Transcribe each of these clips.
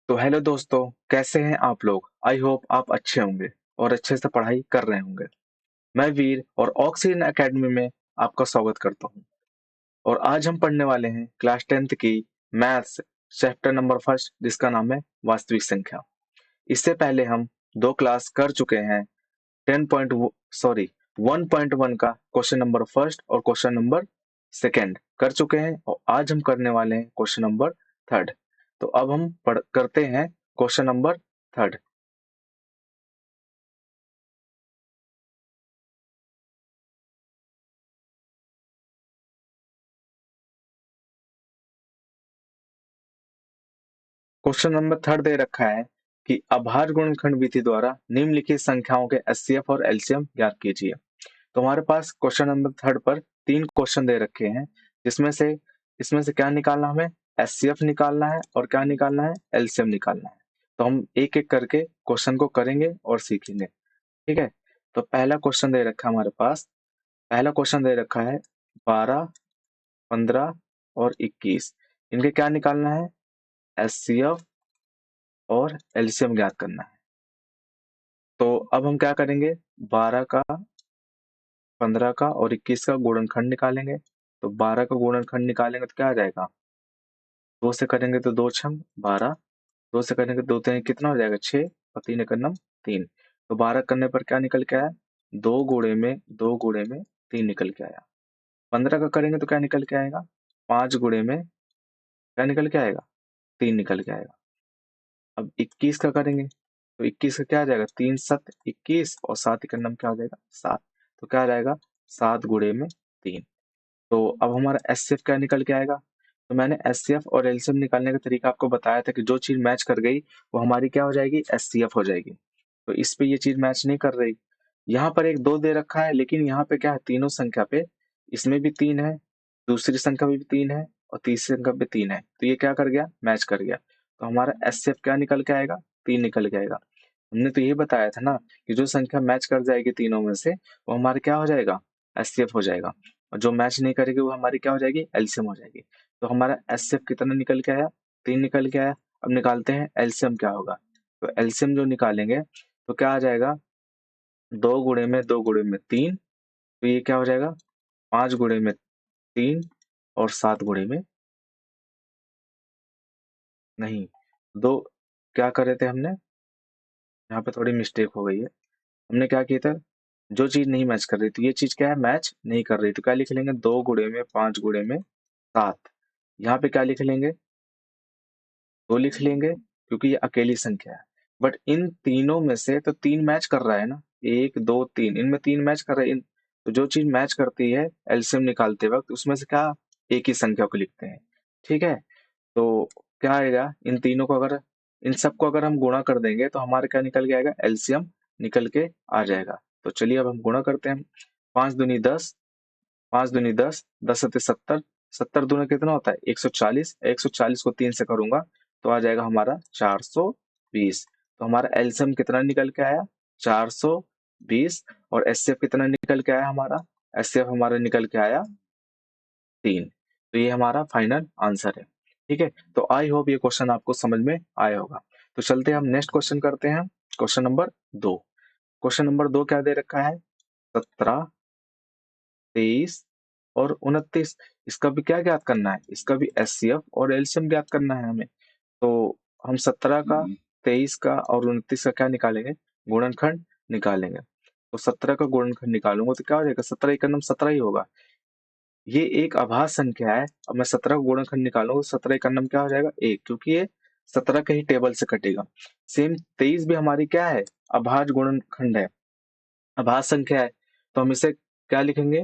तो हेलो दोस्तों, कैसे हैं आप लोग। आई होप आप अच्छे होंगे और अच्छे से पढ़ाई कर रहे होंगे। मैं वीर और ऑक्सीजन एकेडमी में आपका स्वागत करता हूं। और आज हम पढ़ने वाले हैं क्लास 10th की मैथ्स चैप्टर नंबर फर्स्ट, जिसका नाम है वास्तविक संख्या। इससे पहले हम दो क्लास कर चुके हैं। 1.1 का क्वेश्चन नंबर फर्स्ट और क्वेश्चन नंबर सेकेंड कर चुके हैं, और आज हम करने वाले हैं क्वेश्चन नंबर थर्ड। तो अब हम पढ़ करते हैं question number third. Question number third दे रखा है कि अभाज्य गुणनखंड विधि द्वारा निम्नलिखित संख्याओं के एचसीएफ और एलसीएम ज्ञात कीजिए। तो हमारे पास क्वेश्चन नंबर थर्ड पर तीन क्वेश्चन दे रखे हैं, जिसमें से इसमें से क्या निकालना, हमें एचसीएफ निकालना है और क्या निकालना है, एलसीएम निकालना है। तो हम एक एक करके क्वेश्चन को करेंगे और सीखेंगे। ठीक है। तो पहला क्वेश्चन दे रखा है हमारे पास। पहला क्वेश्चन दे रखा है 12, 15 और 21। इनके क्या निकालना है, एचसीएफ और एलसीएम ज्ञात करना है। तो अब हम क्या करेंगे, 12 का, 15 का और 21 का गुणनखंड निकालेंगे। तो 12 का गुणनखंड निकालेंगे तो क्या आ जाएगा, दो से करेंगे तो दो छम 12, दो से करेंगे तो दो तीन कितना हो जाएगा 6, और तीन एक नम 3। तो 12 करने पर क्या निकल के आया, दो गुणे में 3 निकल के आया। 15 का करेंगे तो क्या निकल के आएगा, 5 गुणे में क्या निकल के आएगा, 3 निकल के आएगा। अब 21 का करेंगे तो 21 का क्या आ जाएगा, 3 7 21 और 7 का नम क्या हो जाएगा 7। तो क्या आ जाएगा, 7 गुणे में 3। तो अब हमारा एचसीएफ क्या निकल के आएगा। तो मैंने एचसीएफ और एलसीएम निकालने का तरीका आपको बताया था कि जो चीज मैच कर गई वो हमारी क्या हो जाएगी, एचसीएफ हो जाएगी। तो इस पे ये चीज मैच नहीं कर रही। यहाँ पर एक दो दे रखा है, लेकिन यहाँ पे क्या है, तीनों संख्या पे इसमें भी 3 है, दूसरी संख्या में भी 3 है और तीसरी संख्या पे 3 है। तो ये क्या कर गया, मैच कर गया। तो हमारा एचसीएफ क्या निकल के आएगा, 3 निकल के आएगा। हमने तो ये बताया था ना कि जो संख्या मैच कर जाएगी तीनों में से वो हमारा क्या हो जाएगा, एचसीएफ हो जाएगा। और जो मैच नहीं करेगी वो हमारी क्या हो जाएगी, एलसीएम हो जाएगी। तो हमारा एचसीएफ कितना निकल के आया, 3 निकल के आया। अब निकालते हैं एलसीएम क्या होगा। तो एलसीएम जो निकालेंगे तो क्या आ जाएगा, 2 गुणे में तो ये क्या हो जाएगा, 5 गुणे में 3 और 7 गुणे में, नहीं, दो, क्या करे थे हमने, यहाँ पे थोड़ी मिस्टेक हो गई है। हमने क्या किया था, जो चीज नहीं मैच कर रही तो ये चीज क्या है, मैच नहीं कर रही, तो क्या लिख लेंगे, 2 गुणे में 5 गुणे में 7। यहाँ पे क्या लिख लेंगे, 2 लिख लेंगे, क्योंकि ये अकेली संख्या है। बट इन तीनों में से तो 3 मैच कर रहा है ना, 1 2 3, इनमें 3 मैच कर रहे हैं। तो जो चीज मैच करती है एलसीएम निकालते वक्त, उसमें से क्या, एक ही संख्या को लिखते हैं। ठीक है। तो क्या आएगा, इन तीनों को अगर, इन सबको अगर हम गुणा कर देंगे तो हमारा क्या निकल के आएगा, एलसीएम निकल के आ जाएगा। तो चलिए अब हम गुणा करते हैं। 5 दूनी 10, 5 दूनी 10, 10 सत्ते 70, 70 दूना कितना होता है, 140, 140 को 3 से करूंगा तो आ जाएगा हमारा 420। तो हमारा एलसीएम कितना निकल के आया, 420। और एचसीएफ कितना निकल के आया हमारा, एचसीएफ हमारा निकल के आया 3। तो ये हमारा फाइनल आंसर है। ठीक है। तो आई होप ये क्वेश्चन आपको समझ में आया होगा। तो चलते हैं हम नेक्स्ट क्वेश्चन करते हैं, क्वेश्चन नंबर 2। क्वेश्चन नंबर 2 क्या दे रखा है, 17, 23 और 29। इसका भी क्या ज्ञात करना है, इसका भी एचसीएफ और एलसीएम ज्ञात करना है हमें। तो हम 17 का, 23 का और 29 का क्या निकालेंगे, गुणनखंड निकालेंगे। तो 17 का गुणनखंड निकालूंगा तो क्या हो जाएगा, 17 एक नंबर 17 ही होगा। ये एक अभाज्य संख्या है। अब मैं 17 का गुणनखंड निकालूंगा तो 17 का नंबर क्या हो जाएगा, 1, क्योंकि ये 17 के ही टेबल से कटेगा। सेम 23 भी हमारी क्या है, अभाज्य गुणनखंड है, अभाज्य संख्या है। तो हम इसे क्या लिखेंगे,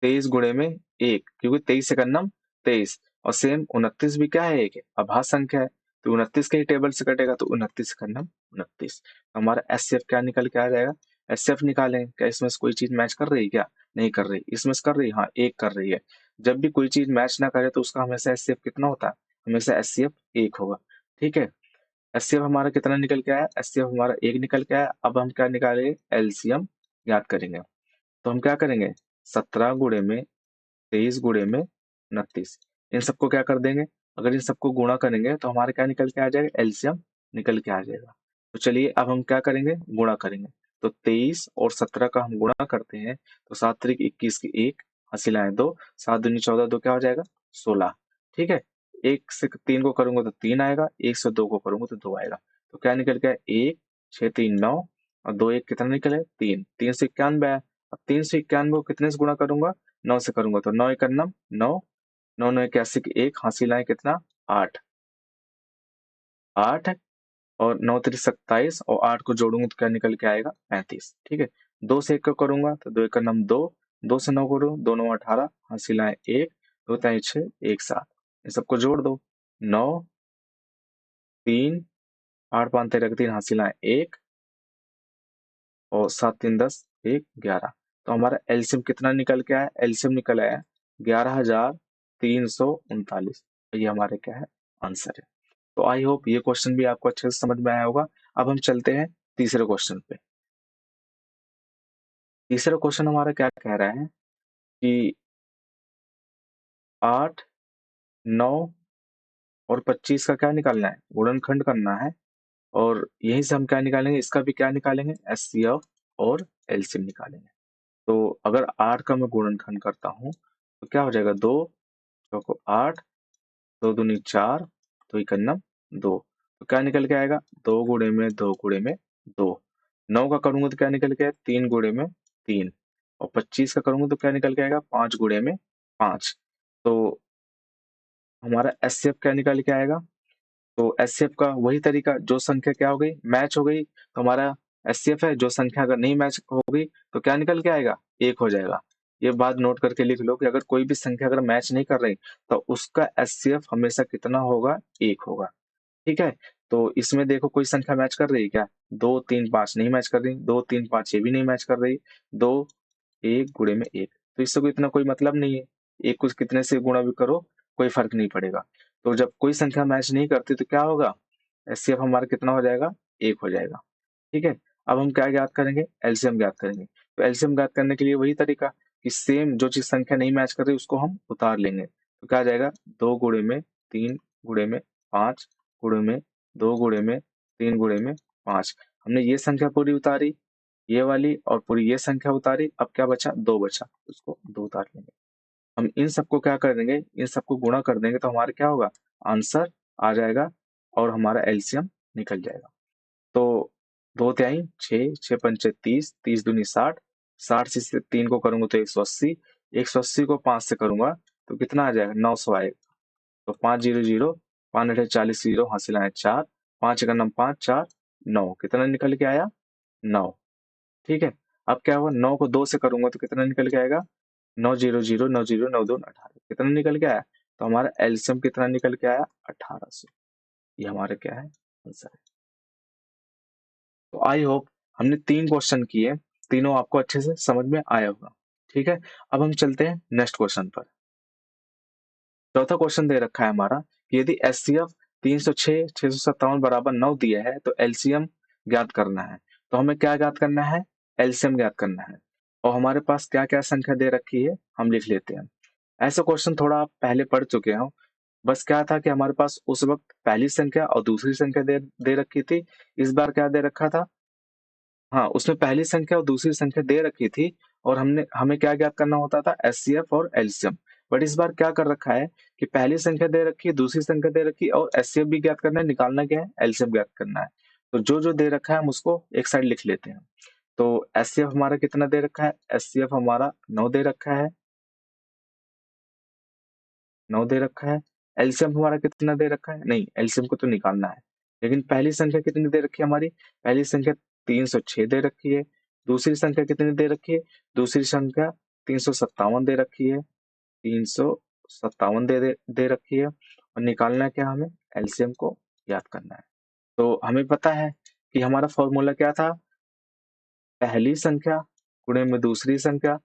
23 गुणे में 1, क्योंकि 23 से नम 23। और सेम 29 भी क्या है, एक अभाज्य संख्या है। तो 29 के ही टेबल से कटेगा तो 29 का नम 29। हमारा एचसीएफ क्या निकल के आ जाएगा, एचसीएफ निकालें, क्या इसमें से कोई चीज मैच कर रही है क्या, नहीं कर रही। इसमें से कर रही है, हाँ, एक कर रही है। जब भी कोई चीज मैच ना करे तो उसका हमेशा एचसीएफ कितना होता है, हमेशा एचसीएफ 1 होगा। ठीक है। एचसीएफ हमारा कितना निकल के आया, एचसीएफ हमारा 1 निकल के आया। अब हम क्या निकालेंगे, एलसीएम याद करेंगे। तो हम क्या करेंगे, 17 गुणे में 23 गुणे में 29, इन सबको क्या कर देंगे, अगर इन सबको गुणा करेंगे तो हमारे क्या निकल के आ जाएगा, एलसीएम निकल के आ जाएगा। तो चलिए अब हम क्या करेंगे, गुणा करेंगे। तो 23 और 17 का हम गुणा करते हैं तो 7 त्रिक 21 की 1, हासिल आए 2, 7 दूनी 14, 2 क्या हो जाएगा 16। ठीक है, 1 से 3 को करूंगा तो 3 आएगा, 1 से 2 को करूंगा तो 2 आएगा। तो क्या निकल गया 1, 6 3 9 और 2 1 कितना निकले 3, 3 से 91 आया। अब 3 से 91 को कितने से गुणा करूंगा, 9 से करूंगा तो 9 1 9 9, 9 9 81 की 1, हासिल आए कितना 8, 8 और 9 3 27 और 8 को जोड़ूंगा तो क्या निकल के आएगा 35। ठीक है, 2 से 1 को करूंगा तो 2 1 का नम 2, 2 से 9 करूँ 2 9 18, हासिल आए 1, 2 3 6 1 7, इन सबको जोड़ दो 9 3 8 5 13 3, हासिल आए 1 और 7 3 10 1 11। तो हमारा एलसीएम कितना निकल के आया, एलसीएम निकल आया 11,339। ये हमारे क्या है आंसर है। तो आई होप ये क्वेश्चन भी आपको अच्छे से समझ में आया होगा। अब हम चलते हैं तीसरे क्वेश्चन पे। तीसरा क्वेश्चन हमारा क्या कह रहा है कि 8 9 और 25 का क्या निकालना है, गुणनखंड करना है। और यहीं से हम क्या निकालेंगे, इसका भी क्या निकालेंगे एचसीएफ और एलसीएम निकालेंगे। तो अगर 8 का मैं गुणनखंड करता हूँ तो क्या हो जाएगा 2 चौको 8, 2 दूनी 4, 2 इकन्नम 2। तो क्या निकल के आएगा 2 गुणे में 2 गुणे में 2। 9 का करूंगा तो क्या निकल के आएगा 3 गुणे में 3 और 25 का करूंगा तो क्या निकल के आएगा 5 गुणे में 5। तो हमारा एचसीएफ क्या निकल के आएगा, तो एचसीएफ का वही तरीका, जो संख्या क्या हो गई मैच हो गई तो हमारा एचसीएफ है, जो संख्या अगर नहीं मैच हो गई तो क्या निकल के आएगा 1 हो जाएगा। ये बात नोट करके लिख लो कि अगर कोई भी संख्या अगर मैच नहीं कर रही तो उसका एचसीएफ हमेशा कितना होगा 1 होगा। ठीक है, तो इसमें देखो कोई संख्या मैच कर रही है क्या, 2 3 5 नहीं मैच कर रही, 2 3 5 ये भी नहीं मैच कर रही, 2 1 गुणे में 1, तो इससे कोई इतना कोई मतलब नहीं है। एक कुछ कितने से गुणा भी करो कोई फर्क नहीं पड़ेगा। तो जब कोई संख्या मैच नहीं करती तो क्या होगा, एचसीएफ हमारा कितना हो जाएगा 1 हो जाएगा। ठीक है, अब हम क्या ज्ञात करेंगे, एलसीएम ज्ञात करेंगे। तो एलसीएम ज्ञात करने के लिए वही तरीका कि सेम जो चीज संख्या नहीं मैच कर रही उसको हम उतार लेंगे। तो क्या आ जाएगा 2 गुणे में 3 गुणे में 5 गुणे में 2 गुणे में 3 गुणे में 5। हमने ये संख्या पूरी उतारी, ये वाली और पूरी ये संख्या उतारी, अब क्या बचा 2 बचा, उसको 2 उतार लेंगे। हम इन सबको क्या कर देंगे, इन सबको गुणा कर देंगे तो हमारा क्या होगा आंसर आ जाएगा और हमारा एलसीएम निकल जाएगा। तो 2 तिहाई 6, 6 पंचे 30, 30 दूनी 60, 60 से 3 को करूंगा तो 180, 180 को 5 से करूंगा तो कितना आ जाएगा 900 आएगा। तो 5 0 0, 5 8 40 0, हासिल आए 4, 5 का नम 5 4 9, कितना निकल के आया 9। ठीक है, अब क्या हुआ 9 को 2 से करूंगा तो कितना निकल के आएगा 9 0 0 9 0 9 2 18, कितना निकल के आया, तो हमारा एलसीएम कितना निकल के आया 1800। ये हमारा क्या है आंसर है। तो आई होप हमने 3 क्वेश्चन किए, तीनों आपको अच्छे से समझ में आया होगा। ठीक है, अब हम चलते हैं नेक्स्ट क्वेश्चन पर। चौथा क्वेश्चन दे रखा है हमारा कि यदि एचसीएफ 306 657 बराबर 9 दिया है तो एलसीएम ज्ञात करना है। तो हमें क्या ज्ञात करना है, एलसीएम ज्ञात करना है। और हमारे पास क्या क्या संख्या दे रखी है हम लिख लेते हैं। ऐसा क्वेश्चन थोड़ा आप पहले पढ़ चुके हो, बस क्या था कि हमारे पास उस वक्त पहली संख्या और दूसरी संख्या दे रखी थी। इस बार क्या दे रखा था, हाँ उसमें पहली संख्या और दूसरी संख्या दे रखी थी और हमने हमें क्या ज्ञात करना होता था एचसीएफ और एलसीएम। बट इस बार क्या कर रखा है कि पहली संख्या दे रखी है, दूसरी संख्या दे रखी है और एचसीएफ भी ज्ञात करना है, निकालना क्या है एलसीएम ज्ञात करना है। तो जो जो दे रखा है हम उसको एक साइड लिख लेते हैं। तो एचसीएफ हमारा कितना दे रखा है, एचसीएफ हमारा 9 दे रखा है, 9 दे रखा है। एलसीएम हमारा कितना दे रखा है, नहीं एलसीएम को तो निकालना है। लेकिन पहली संख्या कितनी दे रखी है हमारी, पहली संख्या 306 दे रखी है। दूसरी संख्या कितनी दे रखी है, दूसरी संख्या 357 दे रखी है, 357 दे रखी है। और निकालना क्या हमें, एलसीएम को याद करना है। तो हमें पता है कि हमारा फॉर्मूला क्या था, पहली संख्या गुणे में दूसरी संख्या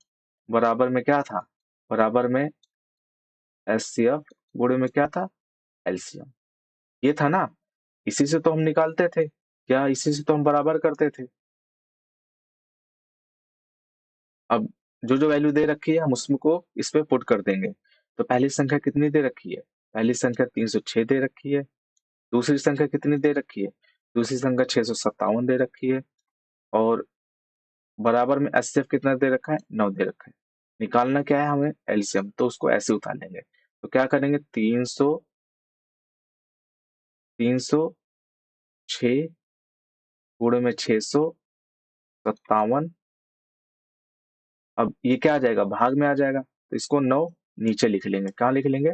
बराबर में क्या था, बराबर में एचसीएफ गुणे में क्या था एलसीएम। ये था ना, इसी से तो हम निकालते थे, क्या इसी से तो हम बराबर करते थे। अब जो जो वैल्यू दे रखी है हम उसको इस पे पुट कर देंगे। तो पहली संख्या कितनी दे रखी है, पहली संख्या 306 दे रखी है। दूसरी संख्या कितनी दे रखी है, दूसरी संख्या 657 दे रखी है, और बराबर में एचसीएफ कितना दे रखा है, 9 दे रखा है। निकालना क्या है हमें, एलसीएम, तो उसको ऐसे उतार लेंगे। तो क्या करेंगे, 306 गुणे में 657, अब ये क्या आ जाएगा, भाग में आ जाएगा, तो इसको 9 नीचे लिख लेंगे। कहाँ लिख लेंगे,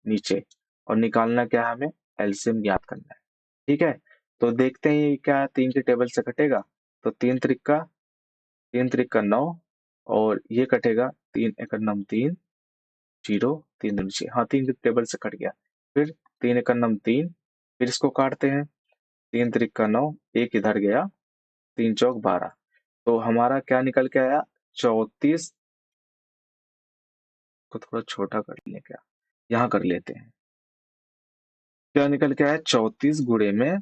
नीचे। और निकालना क्या है हमें, एलसीएम ज्ञात करना है। ठीक है, तो देखते हैं ये क्या 3 के टेबल से कटेगा। तो 3 त्रिक का 9, और ये कटेगा 3 एकड़ नम 3, 0 3 दूनी 6, हाँ 3 के टेबल से कट गया। फिर 3 एकड़ नम 3, फिर इसको काटते हैं, 3 त्रिक का 9, एक इधर गया, 3 चौक 12। तो हमारा क्या निकल के आया, 34 को थोड़ा छोटा कर लें क्या, यहाँ कर लेते हैं। क्या निकल के आया, 34 गुणे में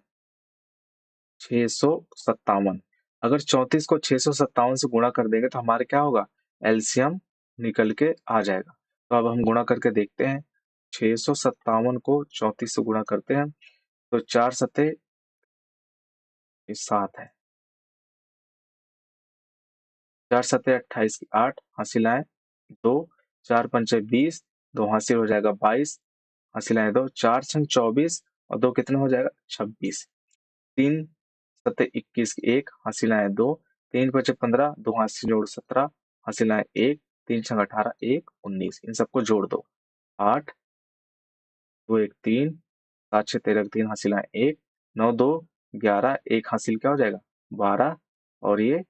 657। अगर 34 को 657 से गुणा कर देंगे तो हमारे क्या होगा, एलसीएम निकल के आ जाएगा। तो अब हम गुणा करके देखते हैं, 657 को 34 से गुणा करते हैं, तो 4 सते 7 है, 4 सते 28 की 8, हासिल आए 2, 4 पंचे 20, 2 हासिल हो जाएगा 22, हासिल आए 2, 4 छंग 24, और 2 कितना हो जाएगा, 26। 3 सते 21 की 1, हासिल आए 2, 3 पचे 15, 2 हासिल जोड़ 17, हासिल आए 1, 3 छंग 18, 1 19, इन सबको जोड़ दो, 8 2 1 3, 7 6 13 3, हासिल आए 1, 9 2 11, एक हासिल क्या हो जाएगा, 12, और ये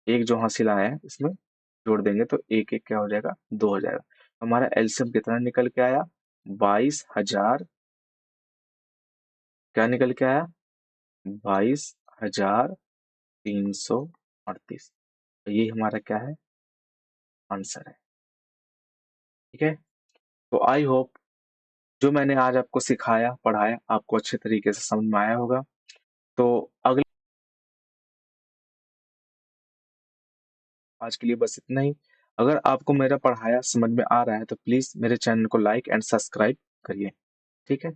एक जो हासिल आया है इसमें जोड़ देंगे तो एक एक क्या हो जाएगा, 2 हो जाएगा। हमारा एलसीएम कितना निकल के आया, 22,000, क्या निकल के आया, 22,338। तो ये हमारा क्या है, आंसर है। ठीक है, तो आई होप जो मैंने आज आपको सिखाया पढ़ाया आपको अच्छे तरीके से समझ में आया होगा। तो अगले, आज के लिए बस इतना ही। अगर आपको मेरा पढ़ाया समझ में आ रहा है तो प्लीज मेरे चैनल को लाइक एंड सब्सक्राइब करिए। ठीक है।